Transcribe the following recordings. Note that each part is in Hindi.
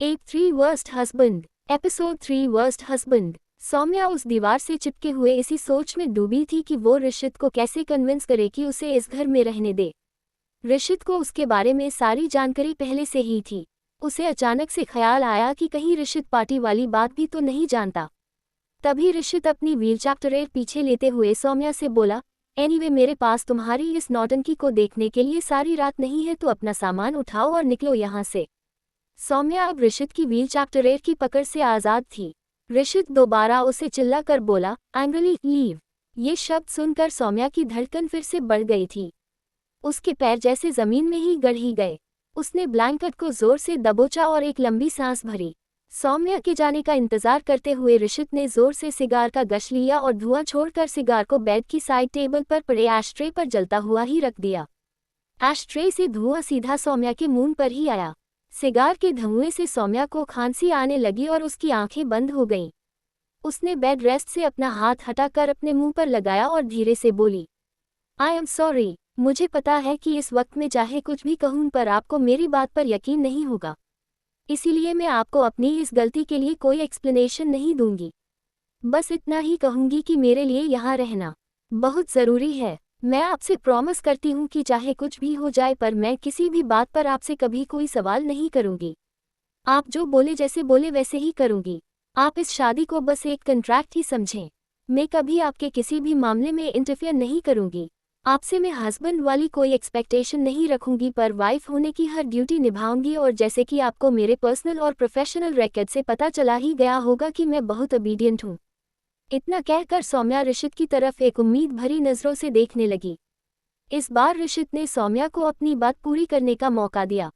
एक 3 worst husband. Episode 3 worst husband. Saumya उस दीवार से चिपके हुए इसी सोच में डूबी थी कि वो ऋषित को कैसे कन्विंस करे कि उसे इस घर में रहने दे। ऋषित को उसके बारे में सारी जानकारी पहले से ही थी। उसे अचानक से ख्याल आया कि कहीं ऋषित पार्टी वाली बात भी तो नहीं जानता। तभी ऋषित अपनी व्हीलचैप्टर पीछे लेते हुए सौम्या से बोला, एनीवे मेरे पास तुम्हारी इस नौटंकी को देखने के लिए सारी रात नहीं है, तो अपना सामान उठाओ और निकलो यहाँ से। सौम्या अब ऋषित की व्हीलचैप्टर की पकड़ से आज़ाद थी। ऋषित दोबारा उसे चिल्लाकर बोला, एंग्रली लीव। ये शब्द सुनकर सौम्या की धड़कन फिर से बढ़ गई थी। उसके पैर जैसे जमीन में ही गड़ ही गए। उसने ब्लैंकेट को जोर से दबोचा और एक लंबी सांस भरी। सौम्या के जाने का इंतजार करते हुए ऋषित ने जोर से सिगार का गश लिया और धुआं छोड़कर सिगार को बेड की साइड टेबल पर पड़े एशट्रे पर जलता हुआ ही रख दिया। एशट्रे से धुआं सीधा सौम्या के मुंह पर ही आया। सिगार के धुएं से सौम्या को खांसी आने लगी और उसकी आंखें बंद हो गईं। उसने बेड रेस्ट से अपना हाथ हटाकर अपने मुंह पर लगाया और धीरे से बोली, आई एम सॉरी। मुझे पता है कि इस वक्त में चाहे कुछ भी कहूं पर आपको मेरी बात पर यकीन नहीं होगा, इसीलिए मैं आपको अपनी इस गलती के लिए कोई एक्सप्लेनेशन नहीं दूंगी। बस इतना ही कहूंगी कि मेरे लिए यहाँ रहना बहुत ज़रूरी है। मैं आपसे प्रॉमिस करती हूँ कि चाहे कुछ भी हो जाए पर मैं किसी भी बात पर आपसे कभी कोई सवाल नहीं करूँगी। आप जो बोले जैसे बोले वैसे ही करूँगी। आप इस शादी को बस एक कॉन्ट्रैक्ट ही समझें। मैं कभी आपके किसी भी मामले में इंटरफेयर नहीं करूँगी। आपसे मैं हस्बैंड वाली कोई एक्सपेक्टेशन नहीं रखूँगी, पर वाइफ होने की हर ड्यूटी निभाऊंगी। और जैसे कि आपको मेरे पर्सनल और प्रोफेशनल रिकॉर्ड से पता चला ही गया होगा कि मैं बहुत ओबीडियंट हूँ। इतना कहकर सौम्या ऋषित की तरफ एक उम्मीद भरी नज़रों से देखने लगी। इस बार ऋषित ने सौम्या को अपनी बात पूरी करने का मौका दिया।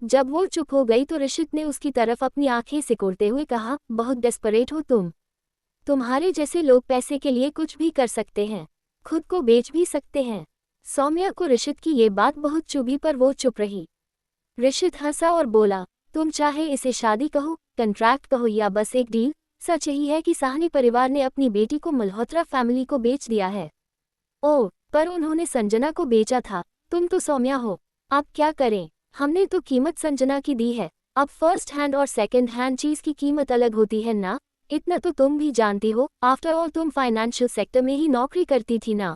जब वो चुप हो गई तो ऋषित ने उसकी तरफ अपनी आंखें सिकोड़ते हुए कहा, बहुत डेस्परेट हो तुम। तुम्हारे जैसे लोग पैसे के लिए कुछ भी कर सकते हैं, खुद को बेच भी सकते हैं। सौम्या को ऋषित की ये बात बहुत चुभी पर वो चुप रही। ऋषित हंसा और बोला, तुम चाहे इसे शादी कहो, कॉन्ट्रैक्ट कहो या बस एक डील, सच यही है कि साहनी परिवार ने अपनी बेटी को मल्होत्रा फैमिली को बेच दिया है। ओह, पर उन्होंने संजना को बेचा था। तुम तो सौम्या हो, अब क्या करें। हमने तो कीमत संजना की दी है। अब फर्स्ट हैंड और सेकंड हैंड चीज़ की कीमत अलग होती है ना, इतना तो तुम भी जानती हो। आफ्टर ऑल तुम फाइनेंशियल सेक्टर में ही नौकरी करती थी ना।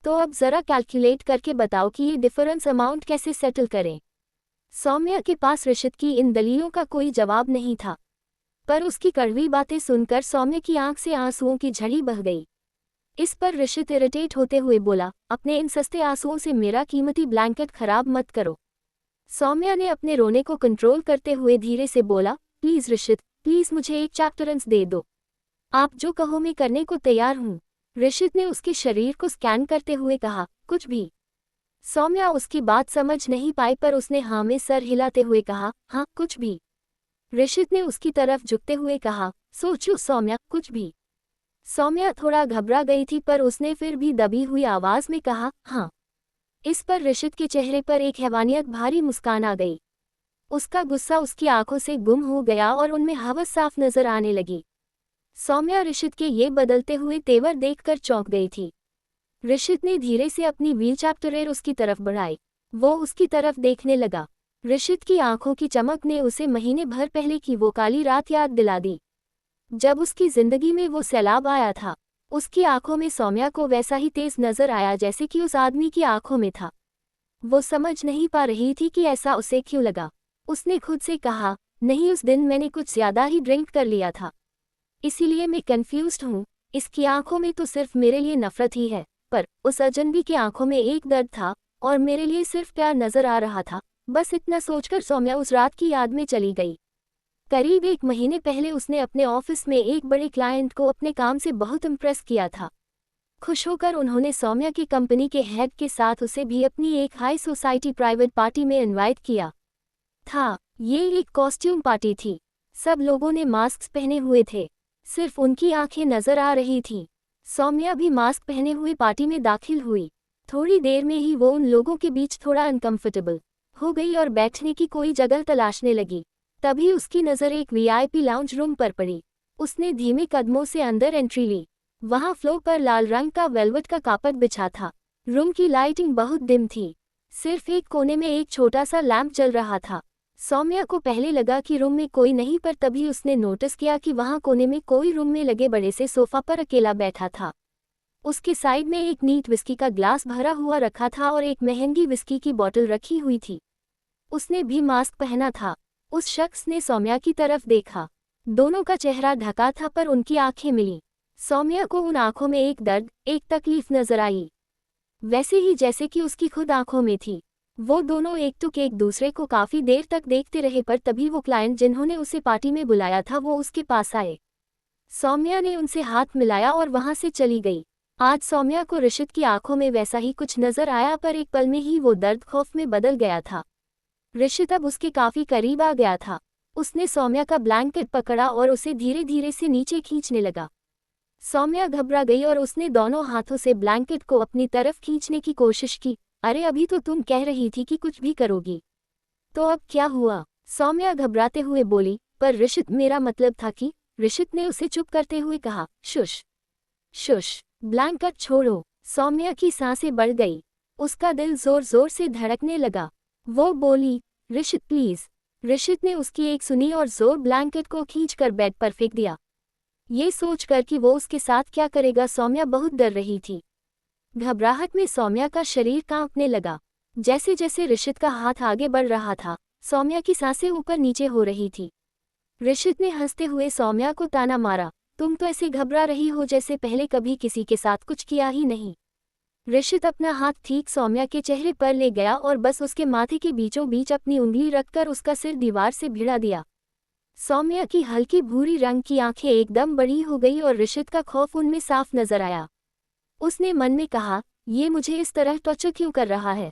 तो अब ज़रा कैलकुलेट करके बताओ कि ये डिफरेंस अमाउंट कैसे सेटल करें। सौम्या के पास ऋषित की इन दलीलों का कोई जवाब नहीं था, पर उसकी कड़वी बातें सुनकर सौम्या की आंख से आंसुओं की झड़ी बह गई। इस पर ऋषित इरिटेट होते हुए बोला, अपने इन सस्ते आंसुओं से मेरा कीमती ब्लैंकेट खराब मत करो। सौम्या ने अपने रोने को कंट्रोल करते हुए धीरे से बोला, प्लीज़ ऋषित, प्लीज़ मुझे एक चैप्टरेंस दे दो। आप जो कहो मैं करने को तैयार हूँ। ऋषित ने उसके शरीर को स्कैन करते हुए कहा, कुछ भी। सौम्या उसकी बात समझ नहीं पाई पर उसने हाँ में सर हिलाते हुए कहा, हाँ कुछ भी। ऋषित ने उसकी तरफ झुकते हुए कहा, सोचो सौम्या, कुछ भी। सौम्या थोड़ा घबरा गई थी पर उसने फिर भी दबी हुई आवाज में कहा, हाँ। इस पर ऋषित के चेहरे पर एक हैवानियत भरी मुस्कान आ गई। उसका गुस्सा उसकी आंखों से गुम हो गया और उनमें हवस साफ नजर आने लगी। सौम्या ऋषित के ये बदलते हुए तेवर देखकर चौंक गई थी। ऋषित ने धीरे से अपनी व्हीलचैप्टर उसकी तरफ बढ़ाई। वो उसकी तरफ देखने लगा। ऋषित की आंखों की चमक ने उसे महीने भर पहले की वो काली रात याद दिला दी, जब उसकी जिंदगी में वो सैलाब आया था। उसकी आंखों में सौम्या को वैसा ही तेज नजर आया जैसे कि उस आदमी की आंखों में था। वो समझ नहीं पा रही थी कि ऐसा उसे क्यों लगा। उसने खुद से कहा, नहीं, उस दिन मैंने कुछ ज्यादा ही ड्रिंक कर लिया था, इसीलिए मैं कंफ्यूज्ड हूँ। इसकी आंखों में तो सिर्फ मेरे लिए नफरत ही है, पर उस अजनबी की आंखों में एक दर्द था और मेरे लिए सिर्फ प्यार नजर आ रहा था। बस इतना सोचकर सौम्या उस रात की याद में चली गई। करीब 1 महीने पहले उसने अपने ऑफिस में एक बड़े क्लाइंट को अपने काम से बहुत इम्प्रेस किया था। खुश होकर उन्होंने सौम्या की कंपनी के हेड के साथ उसे भी अपनी एक हाई सोसाइटी प्राइवेट पार्टी में इनवाइट किया था। ये एक कॉस्ट्यूम पार्टी थी। सब लोगों ने मास्क पहने हुए थे, सिर्फ उनकी आंखें नजर आ रही थीं। सौम्या भी मास्क पहने हुए पार्टी में दाखिल हुई। थोड़ी देर में ही वो उन लोगों के बीच थोड़ा अनकंफर्टेबल हो गई और बैठने की कोई जगह तलाशने लगी। तभी उसकी नज़र एक वीआईपी लाउंज रूम पर पड़ी। उसने धीमे कदमों से अंदर एंट्री ली। वहां फ्लोर पर लाल रंग का वेलवेट का कार्पेट बिछा था। रूम की लाइटिंग बहुत डिम थी। सिर्फ एक कोने में एक छोटा सा लैंप जल रहा था। सौम्या को पहले लगा कि रूम में कोई नहीं, पर तभी उसने नोटिस किया कि वहां कोने में कोई रूम में लगे बड़े से सोफा पर अकेला बैठा था। उसके साइड में एक नीट विस्की का ग्लास भरा हुआ रखा था और एक महंगी विस्की की बोतल रखी हुई थी। उसने भी मास्क पहना था। उस शख्स ने सौम्या की तरफ देखा। दोनों का चेहरा ढका था, पर उनकी आंखें मिली। सौम्या को उन आंखों में एक दर्द, एक तकलीफ नजर आई, वैसे ही जैसे कि उसकी खुद आंखों में थी। वो दोनों एकटुक एक दूसरे को काफी देर तक देखते रहे, पर तभी वो क्लाइंट जिन्होंने उसे पार्टी में बुलाया था वो उसके पास आए। सौम्या ने उनसे हाथ मिलाया और वहां से चली गई। आज सौम्या को ऋषित की आंखों में वैसा ही कुछ नजर आया, पर एक पल में ही वो दर्द खौफ में बदल गया था। ऋषित अब उसके काफी करीब आ गया था। उसने सौम्या का ब्लैंकेट पकड़ा और उसे धीरे धीरे से नीचे खींचने लगा। सौम्या घबरा गई और उसने दोनों हाथों से ब्लैंकेट को अपनी तरफ खींचने की कोशिश की। अरे अभी तो तुम कह रही थी कि कुछ भी करोगी, तो अब क्या हुआ? सौम्या घबराते हुए बोली। पर ऋषित, मेरा मतलब था कि। ऋषित ने उसे चुप करते हुए कहा। शुश शुश, ब्लैंकेट छोड़ो। सौम्या की सांसें बढ़ गई। उसका दिल जोर जोर से धड़कने लगा। वो बोली, ऋषित प्लीज। ऋषित ने उसकी एक सुनी और जोर ब्लैंकेट को खींचकर बेड पर फेंक दिया। ये सोचकर कि वो उसके साथ क्या करेगा, सौम्या बहुत डर रही थी। घबराहट में सौम्या का शरीर कांपने लगा। जैसे जैसे ऋषित का हाथ आगे बढ़ रहा था, सौम्या की सांसें ऊपर नीचे हो रही थी। ऋषित ने हंसते हुए सौम्या को ताना मारा। तुम तो ऐसे घबरा रही हो जैसे पहले कभी किसी के साथ कुछ किया ही नहीं। ऋषित अपना हाथ ठीक सौम्या के चेहरे पर ले गया और बस उसके माथे के बीचों बीच अपनी उंगली रखकर उसका सिर दीवार से भिड़ा दिया। सौम्या की हल्की भूरी रंग की आंखें एकदम बड़ी हो गई और ऋषित का खौफ उनमें साफ नजर आया। उसने मन में कहा, ये मुझे इस तरह टॉर्चर क्यों कर रहा है?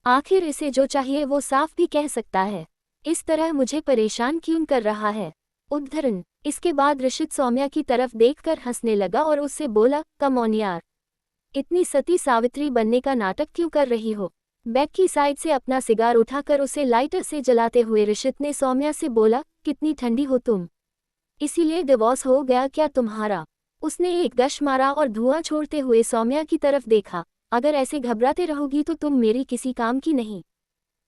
आखिर इसे जो चाहिए वो साफ भी कह सकता है। इस तरह मुझे परेशान क्यों कर रहा है? उद्धरण। इसके बाद ऋषित सौम्या की तरफ देखकर हंसने लगा और उससे बोला, कम ऑन यार, इतनी सती सावित्री बनने का नाटक क्यों कर रही हो? बैक की साइड से अपना सिगार उठाकर उसे लाइटर से जलाते हुए ऋषित ने सौम्या से बोला, कितनी ठंडी हो तुम, इसीलिए डिवोर्स हो गया क्या तुम्हारा? उसने एक गश मारा और धुआं छोड़ते हुए सौम्या की तरफ देखा। अगर ऐसे घबराते रहोगी तो तुम मेरी किसी काम की नहीं,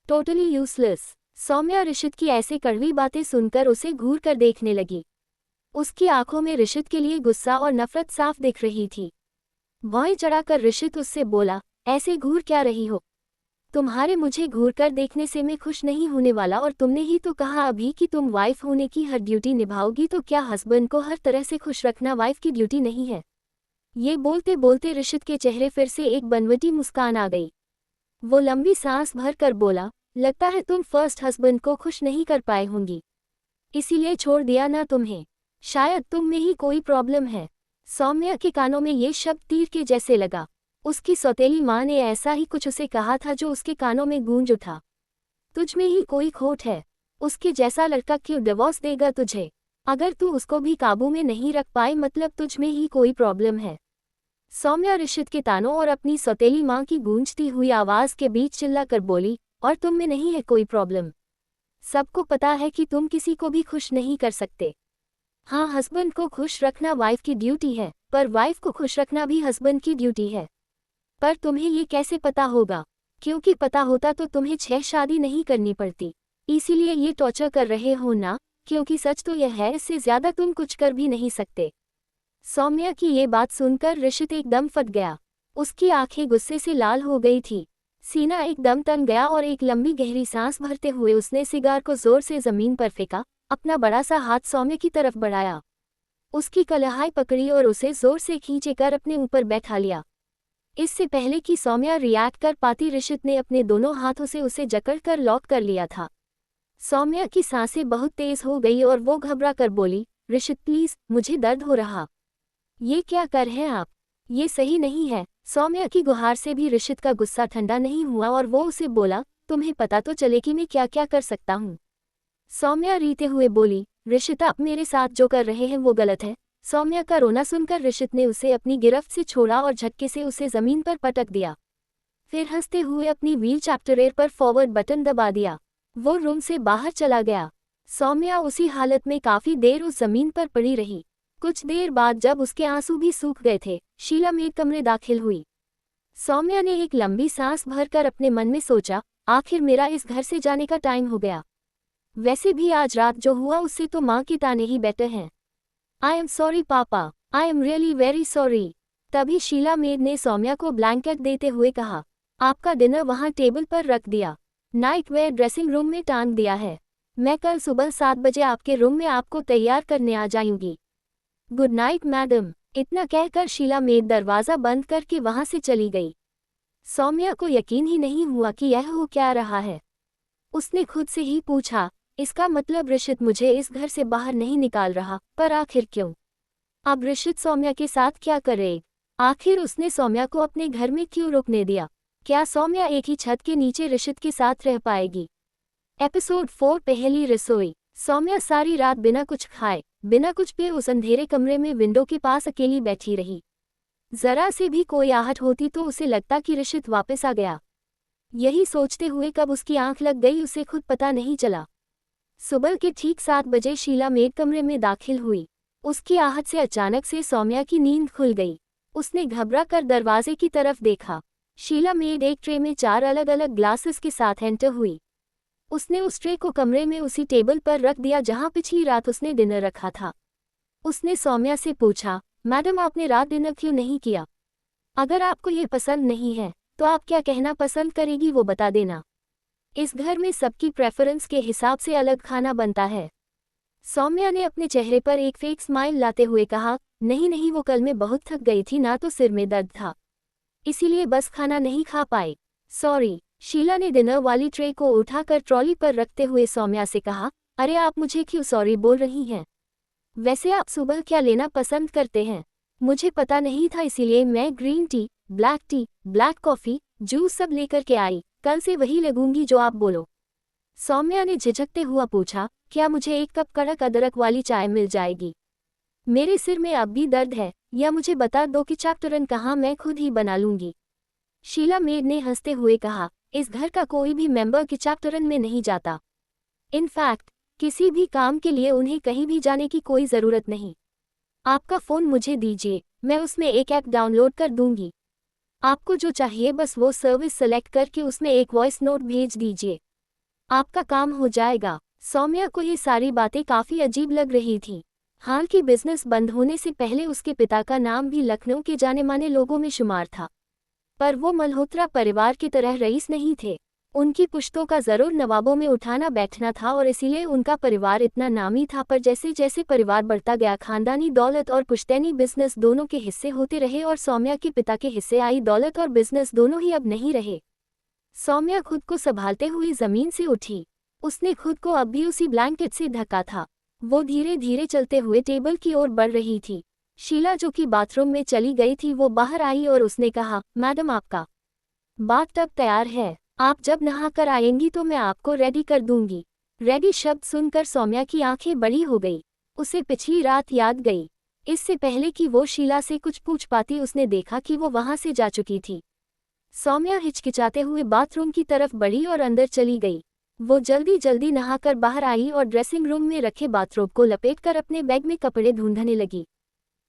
टोटली यूजलेस। सौम्या ऋषित की ऐसे कड़वी बातें सुनकर उसे घूर कर देखने लगी। उसकी आंखों में ऋषित के लिए गुस्सा और नफरत साफ दिख रही थी। भौं चढ़ाकर ऋषित उससे बोला, ऐसे घूर क्या रही हो? तुम्हारे मुझे घूर कर देखने से मैं खुश नहीं होने वाला, और तुमने ही तो कहा अभी कि तुम वाइफ होने की हर ड्यूटी निभाओगी, तो क्या हस्बैंड को हर तरह से खुश रखना वाइफ की ड्यूटी नहीं है? ये बोलते बोलते ऋषित के चेहरे फिर से एक बनवटी मुस्कान आ गई। वो लंबी सांस भर कर बोला, लगता है तुम फर्स्ट हस्बैंड को खुश नहीं कर पाए होंगी, इसीलिए छोड़ दिया ना तुम्हें। शायद तुम में ही कोई प्रॉब्लम है। सौम्या के कानों में ये शब्द तीर के जैसे लगा। उसकी सौतेली माँ ने ऐसा ही कुछ उसे कहा था जो उसके कानों में गूंज उठा। तुझ में ही कोई खोट है। उसके जैसा लड़का क्यों डिवोर्स देगा तुझे? अगर तू उसको भी काबू में नहीं रख पाए मतलब तुझ में ही कोई प्रॉब्लम है। सौम्या ऋषित के तानों और अपनी सौतेली माँ की गूंजती हुई आवाज के बीच चिल्लाकर बोली, और तुम में नहीं है कोई प्रॉब्लम? सबको पता है कि तुम किसी को भी खुश नहीं कर सकते। हाँ, हस्बैंड को खुश रखना वाइफ की ड्यूटी है, पर वाइफ को खुश रखना भी हस्बैंड की ड्यूटी है। पर तुम्हें ये कैसे पता होगा? क्योंकि पता होता तो तुम्हें 6 शादी नहीं करनी पड़ती। इसीलिए ये टॉर्चर कर रहे हो ना? क्योंकि सच तो यह है, इससे ज्यादा तुम कुछ कर भी नहीं सकते। सौम्या की ये बात सुनकर ऋषित एकदम फट गया। उसकी आंखें गुस्से से लाल हो गई थी। सीना एकदम तन गया और एक लंबी गहरी सांस भरते हुए उसने सिगार को जोर से जमीन पर फेंका, अपना बड़ा सा हाथ सौम्या की तरफ बढ़ाया, उसकी कलाई पकड़ी और उसे जोर से खींचकर अपने ऊपर बैठा लिया। इससे पहले कि सौम्या रिएक्ट कर पाती, ऋषित ने अपने दोनों हाथों से उसे जकड़कर लॉक कर लिया था। सौम्या की सांसें बहुत तेज हो गई और वो घबरा कर बोली, ऋषित प्लीज, मुझे दर्द हो रहा। ये क्या कर रहे हैं आप? ये सही नहीं है। सौम्या की गुहार से भी ऋषित का गुस्सा ठंडा नहीं हुआ और वो उसे बोला, तुम्हें पता तो चले कि मैं क्या क्या कर सकता हूँ। सौम्या रीते हुए बोली, ऋषित आप मेरे साथ जो कर रहे हैं वो गलत है। सौम्या का रोना सुनकर ऋषित ने उसे अपनी गिरफ्त से छोड़ा और झटके से उसे जमीन पर पटक दिया। फिर हंसते हुए अपनी व्हील चैप्टर पर फॉरवर्ड बटन दबा दिया। वो रूम से बाहर चला गया। सौम्या उसी हालत में काफी देर उस जमीन पर पड़ी रही। कुछ देर बाद जब उसके आंसू भी सूख गए थे, शीला मेरे कमरे दाखिल हुई। सौम्या ने एक लंबी सांस भरकर अपने मन में सोचा, आखिर मेरा इस घर से जाने का टाइम हो गया। वैसे भी आज रात जो हुआ उससे तो माँ के ताने ही बेटर हैं। आई एम सॉरी पापा, I am really very sorry. तभी शीला मेड ने सौम्या को ब्लैंकेट देते हुए कहा, आपका डिनर वहाँ टेबल पर रख दिया, नाइट वेयर ड्रेसिंग रूम में टांग दिया है। मैं कल सुबह 7 बजे आपके रूम में आपको तैयार करने आ जाऊंगी। Good night madam. इतना कहकर शीला मेड दरवाज़ा बंद करके वहाँ से चली गई। सौम्या को यकीन ही नहीं हुआ कि यह हो क्या रहा है। उसने खुद से ही पूछा, इसका मतलब ऋषित मुझे इस घर से बाहर नहीं निकाल रहा, पर आखिर क्यों? अब ऋषित सौम्या के साथ क्या करे? आखिर उसने सौम्या को अपने घर में क्यों रुकने दिया? क्या सौम्या एक ही छत के नीचे ऋषित के साथ रह पाएगी? एपिसोड 4 पहली रसोई। सौम्या सारी रात बिना कुछ खाए, बिना कुछ पिए उस अंधेरे कमरे में विंडो के पास अकेली बैठी रही। जरा से भी कोई आहट होती तो उसे लगता कि ऋषित वापस आ गया। यही सोचते हुए कब उसकी आंख लग गई उसे खुद पता नहीं चला। सुबह के ठीक 7 बजे शीला मेड कमरे में दाखिल हुई। उसकी आहट से अचानक से सौम्या की नींद खुल गई। उसने घबरा कर दरवाजे की तरफ देखा। शीला मेड एक ट्रे में 4 अलग अलग ग्लासेस के साथ एंटर हुई। उसने उस ट्रे को कमरे में उसी टेबल पर रख दिया जहां पिछली रात उसने डिनर रखा था। उसने सौम्या से पूछा, मैडम आपने रात डिनर क्यों नहीं किया? अगर आपको ये पसंद नहीं है तो आप क्या कहना पसंद करेगी वो बता देना। इस घर में सबकी प्रेफरेंस के हिसाब से अलग खाना बनता है। सौम्या ने अपने चेहरे पर एक फेक स्माइल लाते हुए कहा, नहीं नहीं वो कल मैं बहुत थक गई थी ना तो सिर में दर्द था, इसीलिए बस खाना नहीं खा पाई, सॉरी। शीला ने डिनर वाली ट्रे को उठाकर ट्रॉली पर रखते हुए सौम्या से कहा, अरे आप मुझे क्यों सॉरी बोल रही हैं? वैसे आप सुबह क्या लेना पसंद करते हैं? मुझे पता नहीं था इसीलिए मैं green tea, black coffee, juice सब लेकर के आई। कल से वही लगूंगी जो आप बोलो। सौम्या ने झिझकते हुआ पूछा, क्या मुझे 1 कप कड़क अदरक वाली चाय मिल जाएगी? मेरे सिर में अब भी दर्द है, या मुझे बता दो कि चाकटरन कहाँ, मैं खुद ही बना लूंगी। शीला मेड ने हंसते हुए कहा, इस घर का कोई भी मेंबर किचाकटरन में नहीं जाता। इनफैक्ट किसी भी काम के लिए उन्हें कहीं भी जाने की कोई ज़रूरत नहीं। आपका फ़ोन मुझे दीजिए, मैं उसमें एक ऐप डाउनलोड कर दूंगी। आपको जो चाहिए बस वो सर्विस सेलेक्ट करके उसमें एक वॉइस नोट भेज दीजिए, आपका काम हो जाएगा। सौम्या को ये सारी बातें काफ़ी अजीब लग रही थीं। हाल की बिजनेस बंद होने से पहले उसके पिता का नाम भी लखनऊ के जाने माने लोगों में शुमार था, पर वो मल्होत्रा परिवार की तरह रईस नहीं थे। उनकी पुश्तों का जरूर नवाबों में उठाना बैठना था और इसीलिए उनका परिवार इतना नामी था, पर जैसे जैसे परिवार बढ़ता गया खानदानी दौलत और पुश्तैनी बिजनेस दोनों के हिस्से होते रहे और सौम्या के पिता के हिस्से आई दौलत और बिजनेस दोनों ही अब नहीं रहे। सौम्या खुद को संभालते हुए जमीन से उठी। उसने खुद को अब भी उसी ब्लैंकेट से ढका था। वो धीरे धीरे चलते हुए टेबल की ओर बढ़ रही थी। शीला जो कि बाथरूम में चली गई थी वो बाहर आई और उसने कहा, मैडम आपका बाथटब तैयार है, आप जब नहाकर आएंगी तो मैं आपको रेडी कर दूंगी। रेडी शब्द सुनकर सौम्या की आंखें बड़ी हो गई। उसे पिछली रात याद गई। इससे पहले कि वो शीला से कुछ पूछ पाती उसने देखा कि वो वहां से जा चुकी थी। सौम्या हिचकिचाते हुए बाथरूम की तरफ बढ़ी और अंदर चली गई। वो जल्दी जल्दी नहाकर बाहर आई और ड्रेसिंग रूम में रखे बाथरोब को लपेटकर अपने बैग में कपड़े ढूंढने लगी,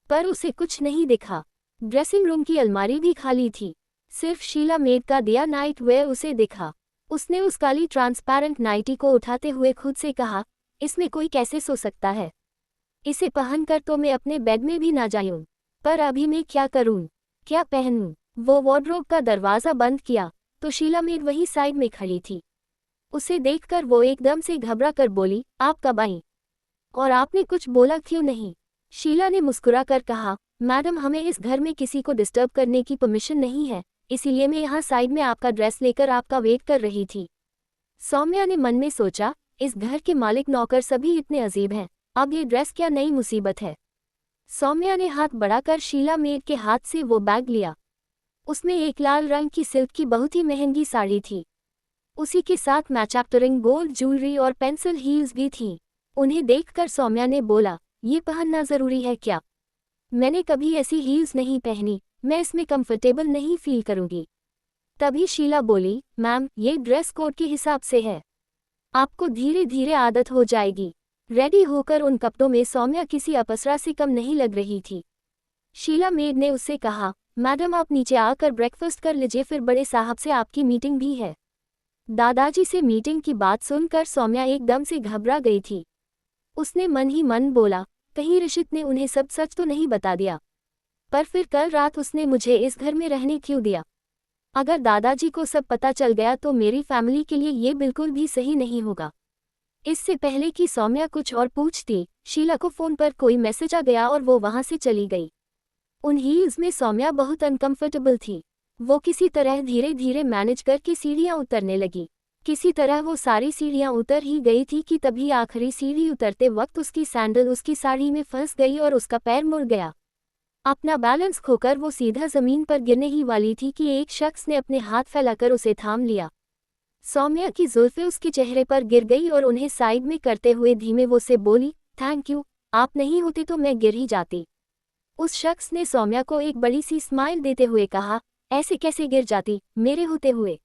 पर उसे कुछ नहीं दिखा। ड्रेसिंग रूम की अलमारी भी खाली थी, सिर्फ शीला मेड का दिया नाइट वेयर उसे दिखा। उसने उस काली ट्रांसपेरेंट नाइटी को उठाते हुए खुद से कहा, इसमें कोई कैसे सो सकता है? इसे पहनकर तो मैं अपने बेड में भी ना जाऊं, पर अभी मैं क्या करूं, क्या पहनूं? वो वार्डरोब का दरवाज़ा बंद किया तो शीला मेड वही साइड में खड़ी थी। उसे देखकर वो एकदम से घबरा कर बोली, आप कब आई? और आपने कुछ बोला क्यों नहीं? शीला ने मुस्कुरा कर कहा, मैडम हमें इस घर में किसी को डिस्टर्ब करने की परमिशन नहीं है, इसीलिए मैं यहाँ साइड में आपका ड्रेस लेकर आपका वेट कर रही थी। सौम्या ने मन में सोचा, इस घर के मालिक नौकर सभी इतने अजीब हैं, अब ये ड्रेस क्या नई मुसीबत है। सौम्या ने हाथ बढ़ाकर शीला मेड के हाथ से वो बैग लिया। उसमें एक लाल रंग की सिल्क की बहुत ही महंगी साड़ी थी। उसी के साथ मैचाक्टरिंग गोल्ड ज्वेलरी और पेंसिल हील्स भी थीं। उन्हें देखकर सौम्या ने बोला, ये पहनना ज़रूरी है क्या? मैंने कभी ऐसी हील्स नहीं पहनी, मैं इसमें कंफर्टेबल नहीं फील करूंगी। तभी शीला बोली, मैम ये ड्रेस कोड के हिसाब से है, आपको धीरे धीरे आदत हो जाएगी। रेडी होकर उन कपड़ों में सौम्या किसी अपसरा से कम नहीं लग रही थी। शीला मेड ने उससे कहा, मैडम आप नीचे आकर ब्रेकफास्ट कर लीजिए, फिर बड़े साहब से आपकी मीटिंग भी है। दादाजी से मीटिंग की बात सुनकर सौम्या एकदम से घबरा गई थी। उसने मन ही मन बोला, कहीं ऋषित ने उन्हें सब सच तो नहीं बता दिया। पर फिर कल रात उसने मुझे इस घर में रहने क्यों दिया? अगर दादाजी को सब पता चल गया तो मेरी फैमिली के लिए ये बिल्कुल भी सही नहीं होगा। इससे पहले कि सौम्या कुछ और पूछती, शीला को फोन पर कोई मैसेज आ गया और वो वहां से चली गई। उन हील्स में सौम्या बहुत अनकंफर्टेबल थी। वो किसी तरह धीरे धीरे मैनेज करके सीढ़ियां उतरने लगी। किसी तरह वो सारी सीढ़ियां उतर ही गई थी कि तभी आखिरी सीढ़ी उतरते वक्त उसकी सैंडल उसकी साड़ी में फंस गई और उसका पैर मुड़ गया। अपना बैलेंस खोकर वो सीधा जमीन पर गिरने ही वाली थी कि एक शख्स ने अपने हाथ फैलाकर उसे थाम लिया। सौम्या की जुल्फें उसके चेहरे पर गिर गई और उन्हें साइड में करते हुए धीमे वो से बोली, थैंक यू, आप नहीं होते तो मैं गिर ही जाती। उस शख्स ने सौम्या को एक बड़ी सी स्माइल देते हुए कहा, ऐसे कैसे गिर जाती मेरे होते हुए?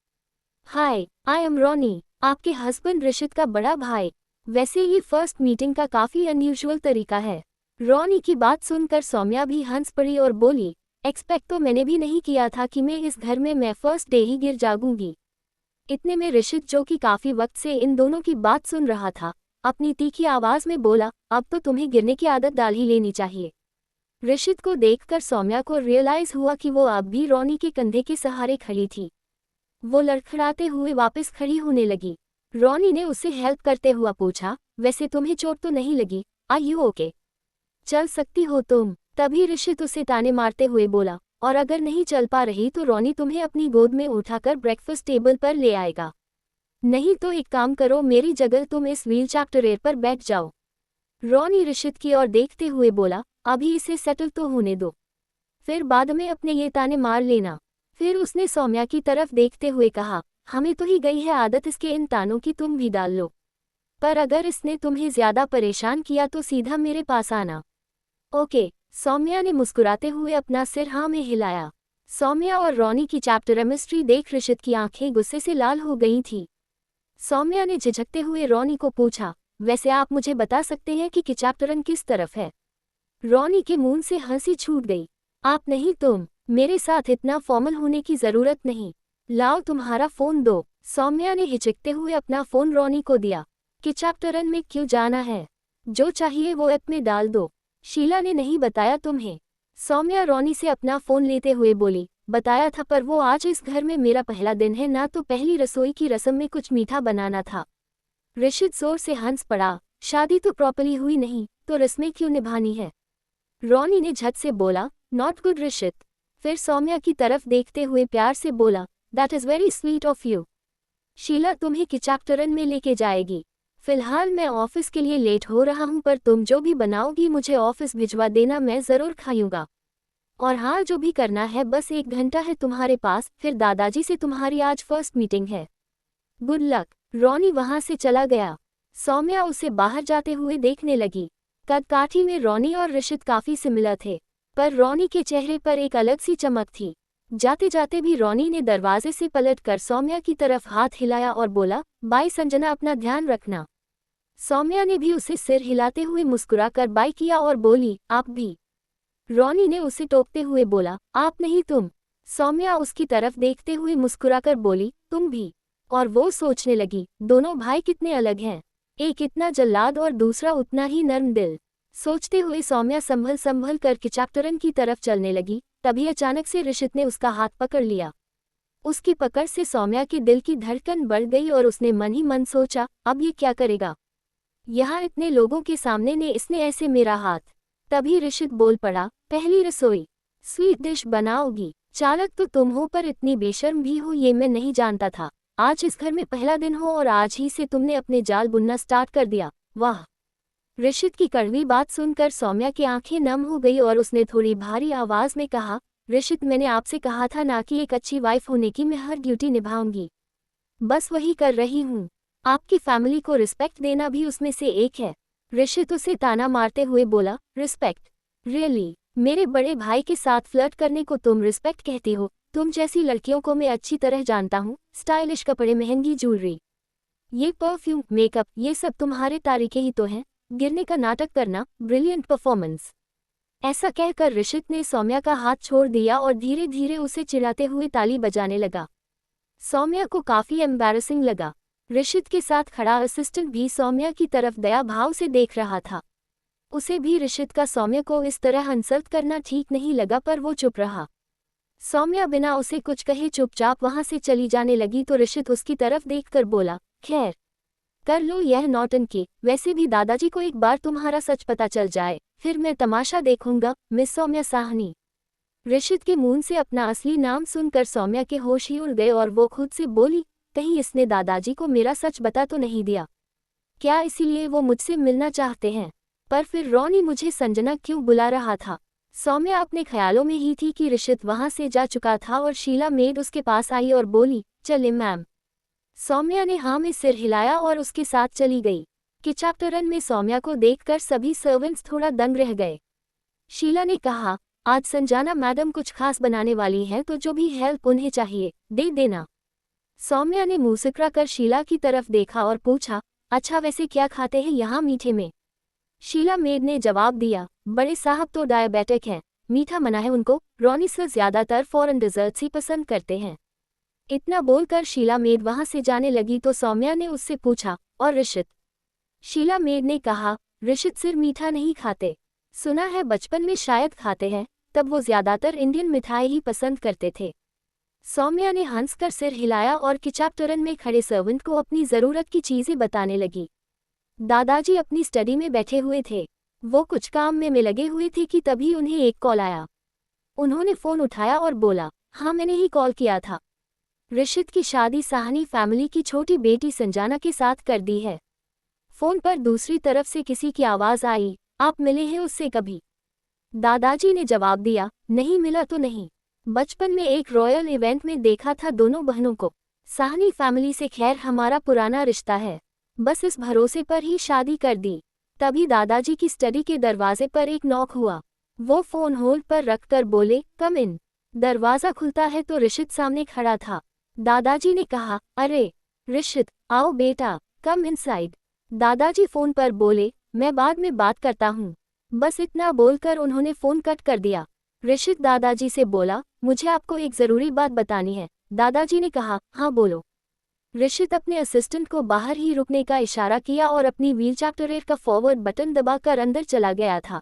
हाय, आई एम रॉनी, आपके हस्बैंड ऋषित का बड़ा भाई। वैसे ये फर्स्ट मीटिंग का काफी अनयूजुअल तरीका है। रॉनी की बात सुनकर सौम्या भी हंस पड़ी और बोली, एक्सपेक्ट तो मैंने भी नहीं किया था कि मैं इस घर में फर्स्ट डे ही गिर जागूंगी। इतने में ऋषित, जो कि काफी वक्त से इन दोनों की बात सुन रहा था, अपनी तीखी आवाज में बोला, अब तो तुम्हें गिरने की आदत डाल ही लेनी चाहिए। ऋषित को देखकर सौम्या को रियलाइज हुआ कि वो अब भी रॉनी के कंधे के सहारे खड़ी थी। वो लड़खड़ाते हुए वापस खड़ी होने लगी। रॉनी ने उसे हेल्प करते हुआ पूछा, वैसे तुम्हें चोट तो नहीं लगी? Are you okay? चल सकती हो तुम? तभी ऋषित उसे ताने मारते हुए बोला, और अगर नहीं चल पा रही तो रॉनी तुम्हें अपनी गोद में उठाकर ब्रेकफास्ट टेबल पर ले आएगा। नहीं तो एक काम करो, मेरी जगह तुम इस व्हील चैप्टर पर बैठ जाओ। रॉनी ऋषित की ओर देखते हुए बोला, अभी इसे सेटल तो होने दो, फिर बाद में अपने ये ताने मार लेना। फिर उसने सौम्या की तरफ देखते हुए कहा, हमें तो ही गई है आदत इसके इन तानों की, तुम भी डाल लो। पर अगर इसने तुम्हें ज्यादा परेशान किया तो सीधा मेरे पास आना। ओके, सौम्या ने मुस्कुराते हुए अपना सिर हाँ में हिलाया। सौम्या और रॉनी की चैप्टर केमिस्ट्री देख ऋषित की आंखें गुस्से से लाल हो गई थी। सौम्या ने झिझकते हुए रॉनी को पूछा, वैसे आप मुझे बता सकते हैं कि चैप्टरन किस तरफ है? रॉनी के मुंह से हंसी छूट गई। आप नहीं तुम, मेरे साथ इतना फॉर्मल होने की जरूरत नहीं। लाओ तुम्हारा फोन दो। सौम्या ने हिचकते हुए अपना फोन रॉनी को दिया। चैप्टरन में क्यों जाना है? जो चाहिए वो ऐप में डाल दो। शीला ने नहीं बताया तुम्हें? सौम्या रॉनी से अपना फोन लेते हुए बोली, बताया था, पर वो आज इस घर में मेरा पहला दिन है ना, तो पहली रसोई की रस्म में कुछ मीठा बनाना था। ऋषित जोर से हंस पड़ा, शादी तो प्रॉपर्ली हुई नहीं तो रस्में क्यों निभानी है? रॉनी ने झट से बोला, नॉट गुड ऋषित। फिर सौम्या की तरफ देखते हुए प्यार से बोला, that is very sweet of you. Sheela तुम्हें चैप्टरन में लेके जाएगी। फिलहाल मैं ऑफिस के लिए लेट हो रहा हूं, पर तुम जो भी बनाओगी मुझे ऑफिस भिजवा देना, मैं जरूर खाऊंगा। और हाँ, जो भी करना है बस 1 घंटा है तुम्हारे पास, फिर दादाजी से तुम्हारी आज फर्स्ट मीटिंग है। Good luck. रॉनी वहां से चला गया। सौम्या उसे बाहर जाते हुए देखने लगी। कदकाठी में रॉनी और ऋषित काफी सिमिलर थे, पर रॉनी के चेहरे पर एक अलग सी चमक थी। जाते जाते भी रॉनी ने दरवाजे से पलटकर सौम्या की तरफ हाथ हिलाया और बोला, बाय संजना, अपना ध्यान रखना। सौम्या ने भी उसे सिर हिलाते हुए मुस्कुराकर बाय किया और बोली, आप भी। रॉनी ने उसे टोकते हुए बोला, आप नहीं तुम। सौम्या उसकी तरफ देखते हुए मुस्कुराकर बोली, तुम भी। और वो सोचने लगी, दोनों भाई कितने अलग हैं, एक इतना जल्लाद और दूसरा उतना ही नर्म दिल। सोचते हुए सौम्या संभल संभल कर चैप्टरन की तरफ चलने लगी। तभी अचानक से ऋषित ने उसका हाथ पकड़ लिया। उसकी पकड़ से सौम्या के दिल की धड़कन बढ़ गई और उसने मन ही मन सोचा, अब ये क्या करेगा? यहाँ इतने लोगों के सामने ने इसने ऐसे मेरा हाथ। तभी ऋषित बोल पड़ा, पहली रसोई स्वीट डिश बनाओगी? चालक तो तुम हो, पर इतनी बेशर्म भी हो ये मैं नहीं जानता था। आज इस घर में पहला दिन हो और आज ही से तुमने अपने जाल बुनना स्टार्ट कर दिया, वाह। ऋषित की कड़वी बात सुनकर सौम्या की आंखें नम हो गई और उसने थोड़ी भारी आवाज में कहा, ऋषित, मैंने आपसे कहा था ना कि एक अच्छी वाइफ होने की मैं हर ड्यूटी निभाऊंगी, बस वही कर रही हूँ। आपकी फैमिली को रिस्पेक्ट देना भी उसमें से एक है। ऋषित उसे ताना मारते हुए बोला, रिस्पेक्ट? रियली? मेरे बड़े भाई के साथ फ्लर्ट करने को तुम रिस्पेक्ट कहती हो? तुम जैसी लड़कियों को मैं अच्छी तरह जानता हूँ। स्टाइलिश कपड़े, महंगी ज्वेलरी, ये परफ्यूम, मेकअप, ये सब तुम्हारे तारीखे ही तो हैं। गिरने का नाटक करना, ब्रिलियंट परफॉर्मेंस। ऐसा कहकर ऋषित ने सौम्या का हाथ छोड़ दिया और धीरे धीरे उसे चिढ़ाते हुए ताली बजाने लगा। सौम्या को काफी एम्बैरेसिंग लगा। ऋषित के साथ खड़ा असिस्टेंट भी सौम्या की तरफ दया भाव से देख रहा था। उसे भी ऋषित का सौम्या को इस तरह इंसल्ट करना ठीक नहीं लगा, पर वो चुप रहा। सौम्या बिना उसे कुछ कहे चुपचाप वहां से चली जाने लगी तो ऋषित उसकी तरफ देखकर बोला, खैर कर लो यह नौटंकी, वैसे भी दादाजी को एक बार तुम्हारा सच पता चल जाए फिर मैं तमाशा देखूंगा। मिस सौम्या साहनी। ऋषित के मुंह से अपना असली नाम सुनकर सौम्या के होश ही उड़ गए और वो खुद से बोली, कहीं इसने दादाजी को मेरा सच बता तो नहीं दिया? क्या इसीलिए वो मुझसे मिलना चाहते हैं? पर फिर रोनी मुझे संजना क्यों बुला रहा था? सौम्या अपने ख्यालों में ही थी कि ऋषित वहां से जा चुका था और शीला मेड उसके पास आई और बोली, चले मैम। सौम्या ने हाँ में सिर हिलाया और उसके साथ चली गई। किचन में सौम्या को देखकर सभी सर्वेंट्स थोड़ा दंग रह गए। शीला ने कहा, आज संजना मैडम कुछ खास बनाने वाली हैं तो जो भी हेल्प उन्हें चाहिए दे देना। सौम्या ने मुस्कुरा कर शीला की तरफ देखा और पूछा, अच्छा वैसे क्या खाते हैं यहाँ मीठे में? शीला मेड ने जवाब दिया, बड़े साहब तो डायबिटिक हैं, मीठा मना है उनको। रोनी सर ज्यादातर फॉरेन डिजर्ट्स ही पसंद करते हैं। इतना बोलकर शीला मेड वहां से जाने लगी तो सौम्या ने उससे पूछा, और ऋषित? शीला मेड ने कहा, ऋषित सिर मीठा नहीं खाते, सुना है बचपन में शायद खाते हैं, तब वो ज्यादातर इंडियन मिठाई ही पसंद करते थे। सौम्या ने हंसकर सिर हिलाया और किचन में खड़े सर्वेंट को अपनी जरूरत की चीजें बताने लगी। दादाजी अपनी स्टडी में बैठे हुए थे। वो कुछ काम में लगे हुए थे कि तभी उन्हें एक कॉल आया। उन्होंने फोन उठाया और बोला, हाँ मैंने ही कॉल किया था। ऋषित की शादी साहनी फैमिली की छोटी बेटी संजना के साथ कर दी है। फोन पर दूसरी तरफ से किसी की आवाज आई, आप मिले हैं उससे कभी? दादाजी ने जवाब दिया, नहीं मिला तो नहीं, बचपन में एक रॉयल इवेंट में देखा था दोनों बहनों को। साहनी फैमिली से खैर हमारा पुराना रिश्ता है, बस इस भरोसे पर ही शादी कर दी। तभी दादाजी की स्टडी के दरवाजे पर एक नॉक हुआ। वो फोन होल्ड पर रखकर बोले, कम इन। दरवाजा खुलता है तो ऋषित सामने खड़ा था। दादाजी ने कहा, अरे ऋषित, आओ बेटा, कम इनसाइड। दादाजी फोन पर बोले, मैं बाद में बात करता हूँ। बस इतना बोलकर उन्होंने फोन कट कर दिया। ऋषित दादाजी से बोला, मुझे आपको एक जरूरी बात बतानी है। दादाजी ने कहा, हाँ बोलो। ऋषित अपने असिस्टेंट को बाहर ही रुकने का इशारा किया और अपनी व्हीलचेयर का फॉरवर्ड बटन दबाकर अंदर चला गया था।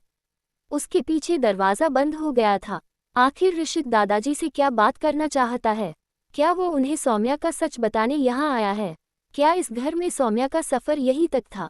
उसके पीछे दरवाजा बंद हो गया था। आखिर ऋषित दादाजी से क्या बात करना चाहता है? क्या वो उन्हें सौम्या का सच बताने यहाँ आया है? क्या इस घर में सौम्या का सफर यहीं तक था?